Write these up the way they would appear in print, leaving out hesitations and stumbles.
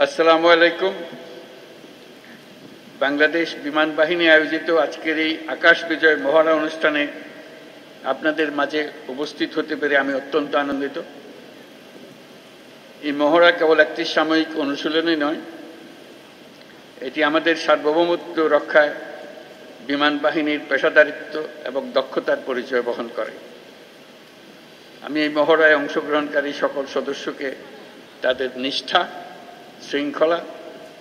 আসসালামু আলাইকুম। বাংলাদেশ বিমান বাহিনী আয়োজিত আজকের এই আকাশ বিজয় মহড়া অনুষ্ঠানে আপনাদের মাঝে উপস্থিত হতে পেরে আমি অত্যন্ত আনন্দিত। এই মহড়া কেবল একটি সাময়িক অনুশীলনই নয়, এটি আমাদের সার্বভৌমত্ব রক্ষায় বিমান বাহিনীর পেশাদারিত্ব এবং দক্ষতার পরিচয় বহন করে। আমি এই মহড়ায় অংশগ্রহণকারী সকল সদস্যকে তাদের নিষ্ঠা, শৃঙ্খলা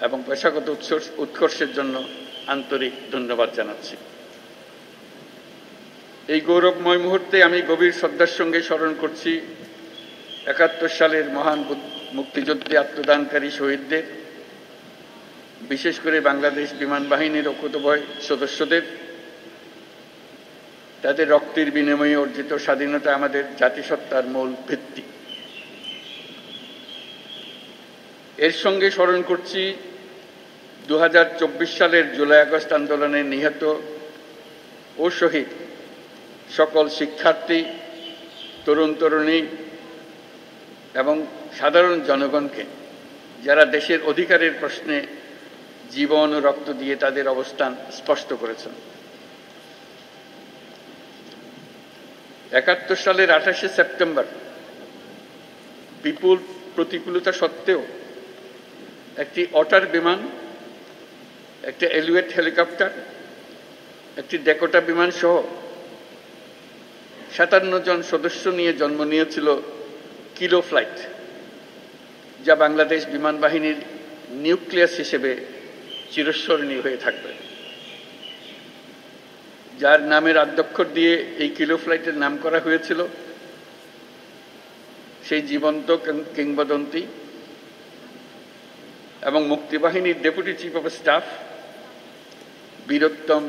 এবং পেশাগত উৎকর্ষের জন্য আন্তরিক ধন্যবাদ জানাচ্ছি। এই গৌরবময় মুহূর্তে আমি গভীর শ্রদ্ধার সঙ্গে স্মরণ করছি ৭১ সালের মহান মুক্তিযুদ্ধে আত্মদানকারী শহীদদের, বিশেষ করে বাংলাদেশ বিমান বাহিনীর অকুতোভয় সদস্যদের। তাদের রক্তের বিনিময়ে অর্জিত স্বাধীনতা আমাদের জাতিসত্তার মূল ভিত্তি। এর সঙ্গে স্মরণ করছি ২০২৪ সালের জুলাই আগস্ট আন্দোলনে নিহত ও শহীদ সকল শিক্ষার্থী, তরুণ তরুণী এবং সাধারণ জনগণকে, যারা দেশের অধিকারের প্রশ্নে জীবন ও রক্ত দিয়ে তাদের অবস্থান স্পষ্ট করেছেন। ৭১ সালের ২৮শে সেপ্টেম্বর বিপুল প্রতিকূলতা সত্ত্বেও একটি অটার বিমান, একটি এলিওয়েট হেলিকপ্টার, একটি ডেকোটা বিমান সহ ৫৭ জন সদস্য নিয়ে জন্ম নিয়েছিল কিলো ফ্লাইট, যা বাংলাদেশ বিমান বাহিনীর নিউক্লিয়াস হিসেবে চিরস্মরণীয় হয়ে থাকবে। যার নামের আদ্যক্ষর দিয়ে এই কিলো ফ্লাইটের নাম করা হয়েছিল, সেই জীবন্ত কিংবদন্তি এবং মুক্তিবাহিনীর ডেপুটি চিফ অফ স্টাফ বীরোত্তম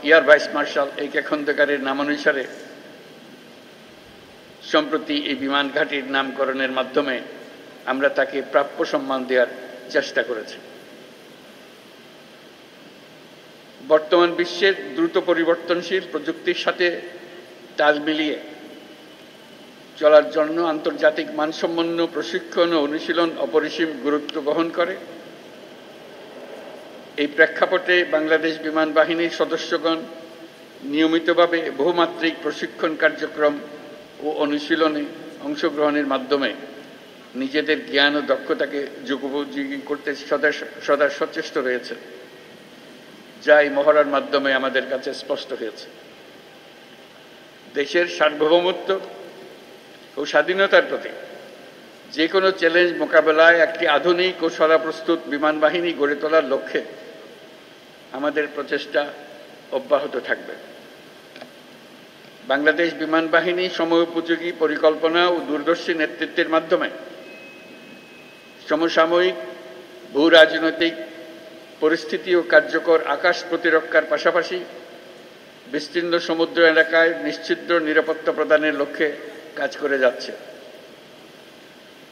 এয়ার ভাইস মার্শাল এ.কে খন্দকারের নামানুসারে সম্প্রতি এই বিমান ঘাঁটির নামকরণের মাধ্যমে আমরা তাকে প্রাপ্য সম্মান দেওয়ার চেষ্টা করেছি। বর্তমান বিশ্বের দ্রুত পরিবর্তনশীল প্রযুক্তির সাথে তাল মিলিয়ে চলার জন্য আন্তর্জাতিক মানসম্পন্ন প্রশিক্ষণ ও অনুশীলন অপরিসীম গুরুত্ব বহন করে। এই প্রেক্ষাপটে বাংলাদেশ বিমান বাহিনীর সদস্যগণ নিয়মিতভাবে বহুমাত্রিক প্রশিক্ষণ কার্যক্রম ও অনুশীলনে অংশগ্রহণের মাধ্যমে নিজেদের জ্ঞান ও দক্ষতাকে যুগোপযোগী করতে সদা সচেষ্ট রয়েছে, যা এই মহড়ার মাধ্যমে আমাদের কাছে স্পষ্ট হয়েছে। দেশের সার্বভৌমত্ব ও স্বাধীনতার প্রতি যে কোনো চ্যালেঞ্জ মোকাবেলায় একটি আধুনিক ও সদাপ্রস্তুত বিমান বাহিনী গড়ে তোলার লক্ষ্যে আমাদের প্রচেষ্টা অব্যাহত থাকবে। বাংলাদেশ বিমান বাহিনী সময়োপযোগী পরিকল্পনা ও দূরদর্শী নেতৃত্বের মাধ্যমে সমসাময়িক ভূ রাজনৈতিক পরিস্থিতি ও কার্যকর আকাশ প্রতিরক্ষার পাশাপাশি বিস্তীর্ণ সমুদ্র এলাকায় নিশ্চিদ্র নিরাপত্তা প্রদানের লক্ষ্যে কাজ করে যাচ্ছে।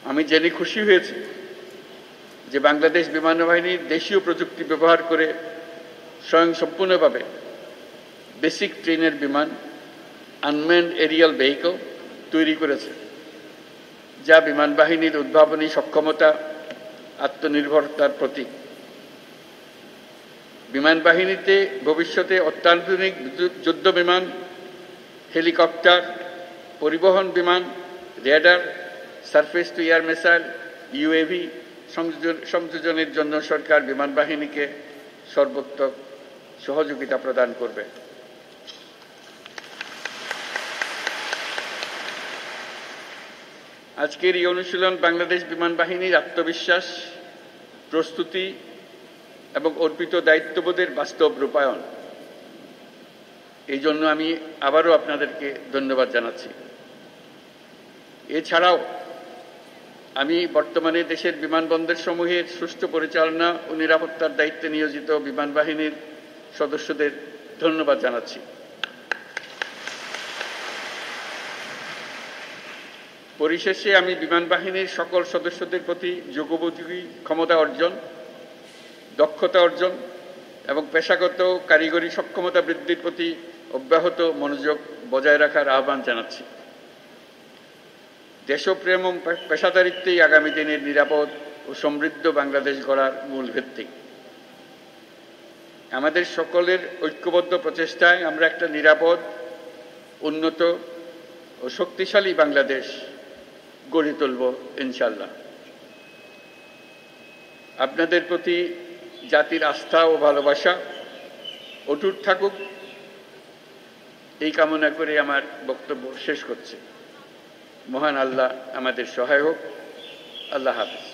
আমি জেনে খুশি হয়েছি যে বাংলাদেশ বিমান বাহিনী দেশীয় প্রযুক্তি ব্যবহার করে স্বয়ংসম্পূর্ণভাবে বেসিক ট্রেনের বিমান আনম্যান্ড এরিয়াল ভেহিকল তৈরি করেছে, যা বিমান বাহিনীর উদ্ভাবনী সক্ষমতা, আত্মনির্ভরতার প্রতীক। বিমান বাহিনীতে ভবিষ্যতে অত্যাধুনিক যুদ্ধ বিমান, হেলিকপ্টার, পরিবহন বিমান, radar, surface to air missile, UAV সংযোজনের জন্য সরকার বিমান বাহিনীকে সর্বোত্তম সহযোগিতা প্রদান করবে। আজকের এই অনুশীলন বাংলাদেশ বিমান বাহিনীর আত্মবিশ্বাস, প্রস্তুতি এবং অর্পিত দায়িত্ববোধের বাস্তব রূপায়ণ। এই জন্য আমি আবারও আপনাদেরকে ধন্যবাদ জানাচ্ছি। এছাড়াও আমি বর্তমানে দেশের বিমানবন্দর সমূহের সুষ্ঠু পরিচালনা ও নিরাপত্তার দায়িত্বে নিয়োজিত বিমান বাহিনীর সদস্যদের ধন্যবাদ জানাচ্ছি। পরিশেষে আমি বিমান বাহিনীর সকল সদস্যদের প্রতি যুগোপযোগী ক্ষমতা অর্জন, দক্ষতা অর্জন এবং পেশাগত কারিগরি সক্ষমতা বৃদ্ধির প্রতি অব্যাহত মনোযোগ বজায় রাখার আহ্বান জানাচ্ছি। দেশপ্রেম ও পেশাদারিত্বেই আগামী দিনের নিরাপদ, ও সমৃদ্ধ বাংলাদেশ গড়ার মূল ভিত্তি। আমাদের সকলের ঐক্যবদ্ধ প্রচেষ্টায় আমরা একটা নিরাপদ, উন্নত ও শক্তিশালী বাংলাদেশ গড়ে তুলব ইনশাআল্লাহ। আপনাদের প্রতি জাতির আস্থা ও ভালোবাসা অটুট থাকুক, এই কামনা করে আমার বক্তব্য শেষ করছি। মহান আল্লাহ আমাদের সহায় হোক। আল্লাহ হাফেজ।